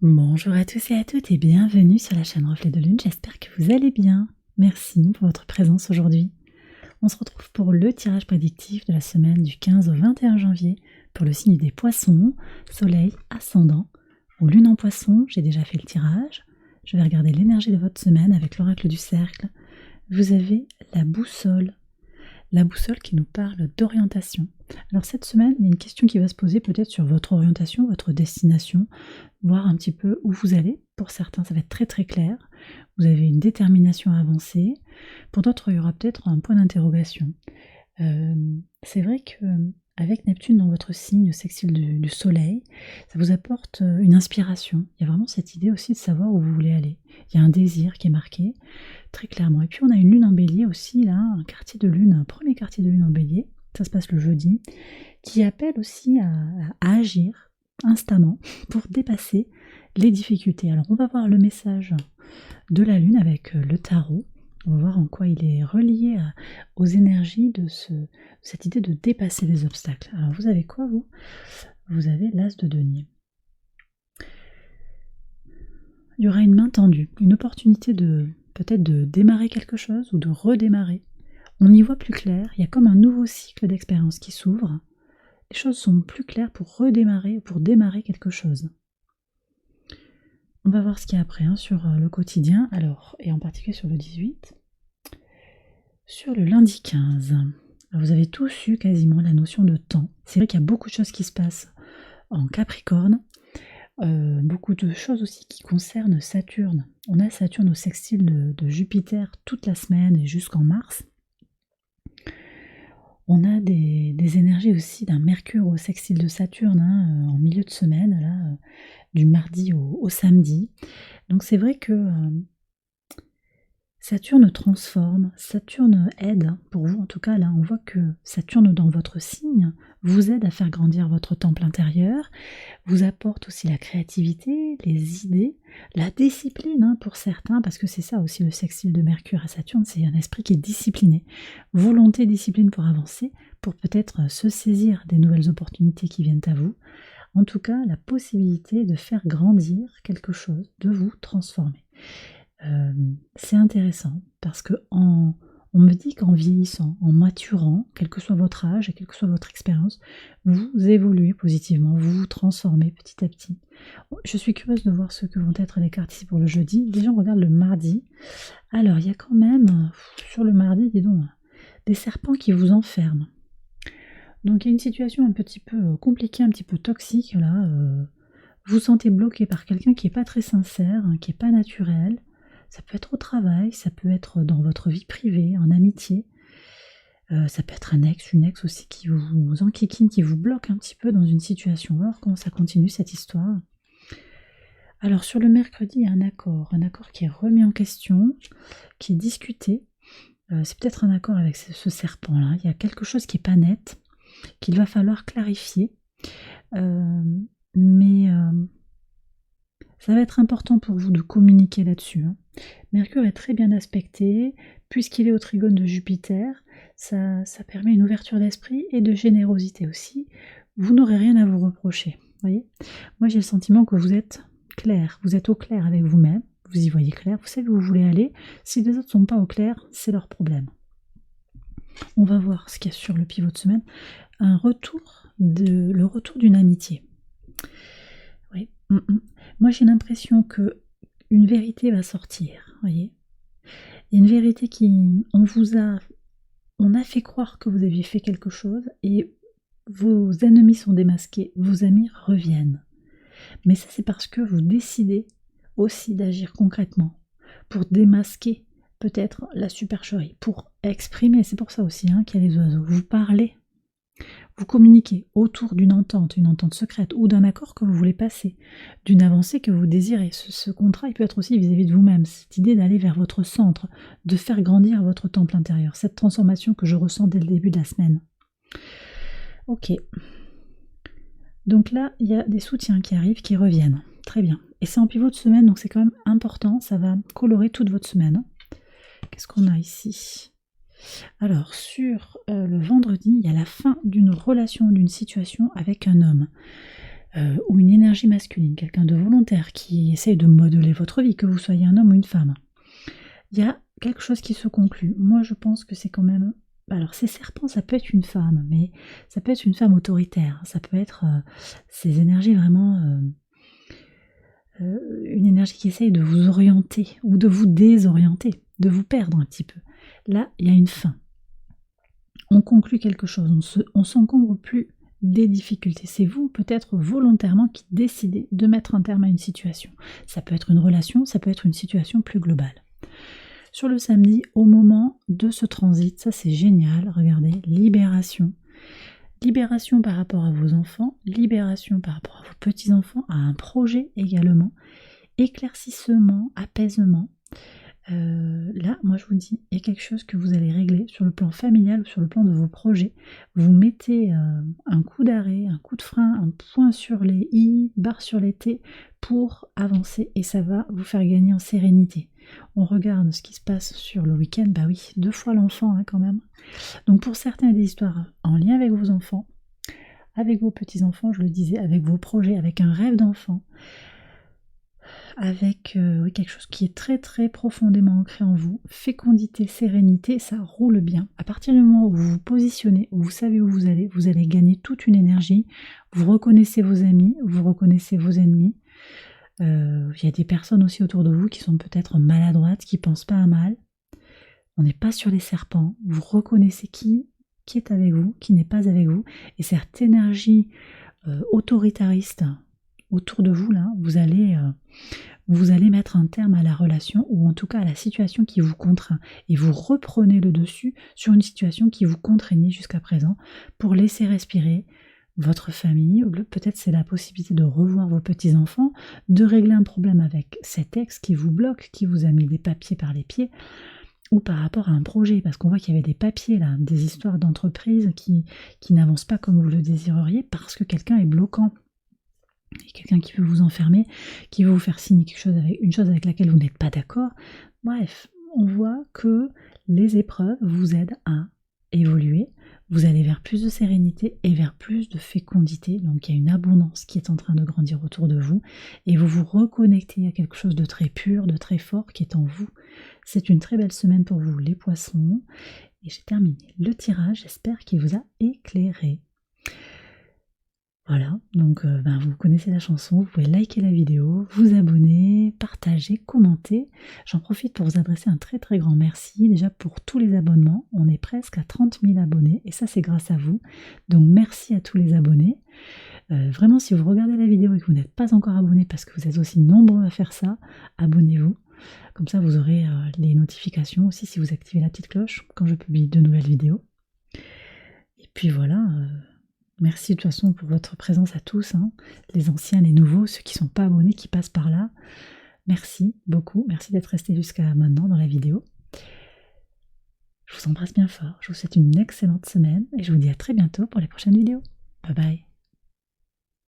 Bonjour à tous et à toutes et bienvenue sur la chaîne Reflet de Lune, j'espère que vous allez bien. Merci pour votre présence aujourd'hui. On se retrouve pour le tirage prédictif de la semaine du 15 au 21 janvier pour le signe des poissons, soleil, ascendant ou lune en poisson. J'ai déjà fait le tirage. Je vais regarder l'énergie de votre semaine avec l'oracle du cercle. Vous avez la boussole. La boussole qui nous parle d'orientation. Alors cette semaine, il y a une question qui va se poser peut-être sur votre orientation, votre destination, voir un petit peu où vous allez. Pour certains, ça va être très très clair. Vous avez une détermination à avancer. Pour d'autres, il y aura peut-être un point d'interrogation. C'est vrai que avec Neptune dans votre signe sextile du Soleil, ça vous apporte une inspiration. Il y a vraiment cette idée aussi de savoir où vous voulez aller. Il y a un désir qui est marqué très clairement. Et puis on a une lune en bélier aussi, là, un quartier de lune, un premier quartier de lune en bélier, ça se passe le jeudi, qui appelle aussi à agir instamment pour dépasser les difficultés. Alors on va voir le message de la lune avec le tarot. On va voir en quoi il est relié aux énergies de cette idée de dépasser les obstacles. Alors vous avez quoi vous? Vous avez l'as de denier. Il y aura une main tendue, une opportunité peut-être de démarrer quelque chose ou de redémarrer. On y voit plus clair, il y a comme un nouveau cycle d'expérience qui s'ouvre. Les choses sont plus claires pour redémarrer, pour démarrer quelque chose. On va voir ce qu'il y a après sur le quotidien, alors, et en particulier sur le 18. Sur le lundi 15, alors vous avez tous eu quasiment la notion de temps. C'est vrai qu'il y a beaucoup de choses qui se passent en Capricorne, beaucoup de choses aussi qui concernent Saturne. On a Saturne au sextile de Jupiter toute la semaine et jusqu'en mars. On a des énergies aussi d'un Mercure au sextile de Saturne en milieu de semaine, là, du mardi au samedi. Donc c'est vrai que Saturne transforme, Saturne aide, pour vous en tout cas, là on voit que Saturne dans votre signe vous aide à faire grandir votre temple intérieur, vous apporte aussi la créativité, les idées, la discipline pour certains, parce que c'est ça aussi le sextile de Mercure à Saturne, c'est un esprit qui est discipliné, volonté, discipline pour avancer, pour peut-être se saisir des nouvelles opportunités qui viennent à vous, en tout cas la possibilité de faire grandir quelque chose, de vous transformer. C'est intéressant parce que on me dit qu'en vieillissant, en maturant, quel que soit votre âge et quelle que soit votre expérience, vous évoluez positivement, vous vous transformez petit à petit. Je suis curieuse de voir ce que vont être les cartes ici pour le jeudi. Déjà on regarde le mardi. Alors il y a quand même, sur le mardi, dis donc, des serpents qui vous enferment. Donc il y a une situation un petit peu compliquée, un petit peu toxique là. Vous vous sentez bloqué par quelqu'un qui n'est pas très sincère, qui n'est pas naturel. Ça peut être au travail, ça peut être dans votre vie privée, en amitié. Ça peut être un ex, une ex aussi qui vous enquiquine, qui vous bloque un petit peu dans une situation. On va voir comment ça continue cette histoire. Alors sur le mercredi, il y a un accord qui est remis en question, qui est discuté. C'est peut-être un accord avec ce serpent-là. Il y a quelque chose qui n'est pas net, qu'il va falloir clarifier. Mais ça va être important pour vous de communiquer là-dessus. Mercure est très bien aspecté, puisqu'il est au trigone de Jupiter, ça permet une ouverture d'esprit et de générosité aussi. Vous n'aurez rien à vous reprocher. Voyez, moi j'ai le sentiment que vous êtes clair, vous êtes au clair avec vous-même, vous y voyez clair, vous savez où vous voulez aller. Si les autres ne sont pas au clair, c'est leur problème. On va voir ce qu'il y a sur le pivot de semaine. Le retour d'une amitié. Oui. Moi j'ai l'impression que une vérité va sortir, voyez. Il y a une vérité on a fait croire que vous aviez fait quelque chose et vos ennemis sont démasqués, vos amis reviennent. Mais ça c'est parce que vous décidez aussi d'agir concrètement pour démasquer peut-être la supercherie, pour exprimer, c'est pour ça aussi qu'il y a les oiseaux, vous parlez. Vous communiquez autour d'une entente, une entente secrète ou d'un accord que vous voulez passer, d'une avancée que vous désirez. Ce contrat, il peut être aussi vis-à-vis de vous-même, cette idée d'aller vers votre centre, de faire grandir votre temple intérieur, cette transformation que je ressens dès le début de la semaine. Ok. Donc là, il y a des soutiens qui arrivent, qui reviennent. Très bien. Et c'est en pivot de semaine, donc c'est quand même important, ça va colorer toute votre semaine. Qu'est-ce qu'on a ici ? Alors, sur le vendredi, il y a la fin d'une relation, d'une situation avec un homme. ou une énergie masculine, quelqu'un de volontaire qui essaye de modeler votre vie, que vous soyez un homme ou une femme. Il y a quelque chose qui se conclut. Moi, je pense que c'est quand même... Alors, ces serpents, ça peut être une femme, mais ça peut être une femme autoritaire. Ça peut être ces énergies vraiment... une énergie qui essaye de vous orienter ou de vous désorienter, de vous perdre un petit peu. Là, il y a une fin. On conclut quelque chose, on s'encombre plus des difficultés. C'est vous, peut-être volontairement, qui décidez de mettre un terme à une situation. Ça peut être une relation, ça peut être une situation plus globale. Sur le samedi, au moment de ce transit, ça c'est génial, regardez, libération. Libération par rapport à vos enfants, libération par rapport à vos petits-enfants, à un projet également, éclaircissement, apaisement. Là, moi je vous dis, il y a quelque chose que vous allez régler sur le plan familial ou sur le plan de vos projets. Vous mettez un coup d'arrêt, un coup de frein, un point sur les i, barre sur les t pour avancer et ça va vous faire gagner en sérénité. On regarde ce qui se passe sur le week-end, bah oui, 2 fois l'enfant quand même. Donc pour certains, il y a des histoires en lien avec vos enfants, avec vos petits-enfants, je le disais, avec vos projets, avec un rêve d'enfant, avec quelque chose qui est très très profondément ancré en vous, fécondité, sérénité, ça roule bien. À partir du moment où vous vous positionnez, où vous savez où vous allez gagner toute une énergie, vous reconnaissez vos amis, vous reconnaissez vos ennemis. Il y a des personnes aussi autour de vous qui sont peut-être maladroites, qui ne pensent pas à mal. On n'est pas sur les serpents, vous reconnaissez qui est avec vous, qui n'est pas avec vous, et cette énergie autoritariste autour de vous, là, vous allez mettre un terme à la relation, ou en tout cas à la situation qui vous contraint, et vous reprenez le dessus sur une situation qui vous contraignait jusqu'à présent, pour laisser respirer votre famille, peut-être c'est la possibilité de revoir vos petits-enfants, de régler un problème avec cet ex qui vous bloque, qui vous a mis des papiers par les pieds, ou par rapport à un projet, parce qu'on voit qu'il y avait des papiers là, des histoires d'entreprises qui n'avancent pas comme vous le désireriez, parce que quelqu'un est bloquant. Il y a quelqu'un qui veut vous enfermer, qui veut vous faire signer une chose avec laquelle vous n'êtes pas d'accord. Bref, on voit que les épreuves vous aident à évoluer, vous allez vers plus de sérénité et vers plus de fécondité, donc il y a une abondance qui est en train de grandir autour de vous, et vous vous reconnectez à quelque chose de très pur, de très fort qui est en vous. C'est une très belle semaine pour vous les poissons, et j'ai terminé le tirage, j'espère qu'il vous a éclairé. Voilà, donc vous connaissez la chanson, vous pouvez liker la vidéo, vous abonner, partager, commenter. J'en profite pour vous adresser un très très grand merci déjà pour tous les abonnements. On est presque à 30 000 abonnés et ça c'est grâce à vous. Donc merci à tous les abonnés. Vraiment si vous regardez la vidéo et que vous n'êtes pas encore abonné parce que vous êtes aussi nombreux à faire ça, abonnez-vous. Comme ça vous aurez les notifications aussi si vous activez la petite cloche quand je publie de nouvelles vidéos. Et puis voilà... Merci de toute façon pour votre présence à tous, les anciens, les nouveaux, ceux qui ne sont pas abonnés, qui passent par là. Merci beaucoup, merci d'être resté jusqu'à maintenant dans la vidéo. Je vous embrasse bien fort, je vous souhaite une excellente semaine et je vous dis à très bientôt pour les prochaines vidéos. Bye bye.